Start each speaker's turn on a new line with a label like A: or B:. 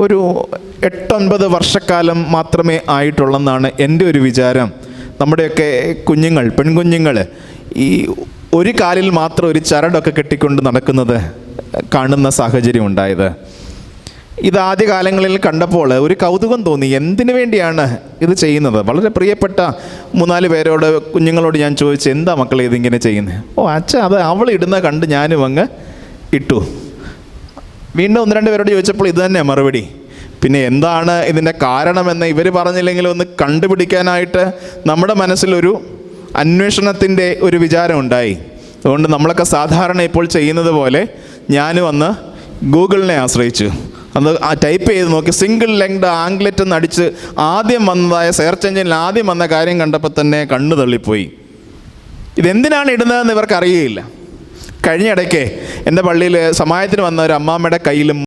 A: ഒരു 8-9 വർഷക്കാലം മാത്രമേ ആയിട്ടുള്ളെന്നാണ് എൻ്റെ ഒരു വിചാരം. നമ്മുടെയൊക്കെ കുഞ്ഞുങ്ങൾ, പെൺകുഞ്ഞുങ്ങൾ ഈ ഒരു കാലിൽ മാത്രം ഒരു ചരടൊക്കെ കെട്ടിക്കൊണ്ട് നടക്കുന്നത് കാണുന്ന സാഹചര്യം ഉണ്ടായത്. ഇത് ആദ്യകാലങ്ങളിൽ കണ്ടപ്പോൾ ഒരു കൗതുകം തോന്നി. എന്തിനു വേണ്ടിയാണ് ഇത് ചെയ്യുന്നത്? വളരെ പ്രിയപ്പെട്ട 3-4 പേരോട്, കുഞ്ഞുങ്ങളോട് ഞാൻ ചോദിച്ചു, എന്താ മക്കളെ ഇതിങ്ങനെ ചെയ്യുന്നത്? ഓ അച്ഛാ, അത് അവൾ ഇടുന്ന കണ്ട് ഞാനും അങ്ങ് ഇട്ടു. വീണ്ടും 1-2 പേരോട് ചോദിച്ചപ്പോൾ ഇത് തന്നെ മറുപടി. പിന്നെ എന്താണ് ഇതിൻ്റെ കാരണമെന്ന് ഇവർ പറഞ്ഞില്ലെങ്കിലും ഒന്ന് കണ്ടുപിടിക്കാനായിട്ട് നമ്മുടെ മനസ്സിലൊരു അന്വേഷണത്തിൻ്റെ ഒരു വിചാരം ഉണ്ടായി. അതുകൊണ്ട് നമ്മളൊക്കെ സാധാരണ ഇപ്പോൾ ചെയ്യുന്നത് പോലെ ഞാനും അന്ന് ഗൂഗിളിനെ ആശ്രയിച്ചു. അത് ടൈപ്പ് ചെയ്ത് നോക്കി, സിംഗിൾ ലെങ്ഡ് ആംഗ്ലെറ്റ് എന്നടിച്ച് ആദ്യം വന്നതായ സെർച്ച് എഞ്ചിനിൽ ആദ്യം വന്ന കാര്യം കണ്ടപ്പോൾ തന്നെ കണ്ണു തള്ളിപ്പോയി. ഇതെന്തിനാണ് ഇടുന്നതെന്ന് ഇവർക്ക് അറിയുകയില്ല. കഴിഞ്ഞ ഇടയ്ക്ക് എൻ്റെ പള്ളിയിൽ സമായത്തിന് വന്ന ഒരു അമ്മാമ്മയുടെ കയ്യിലും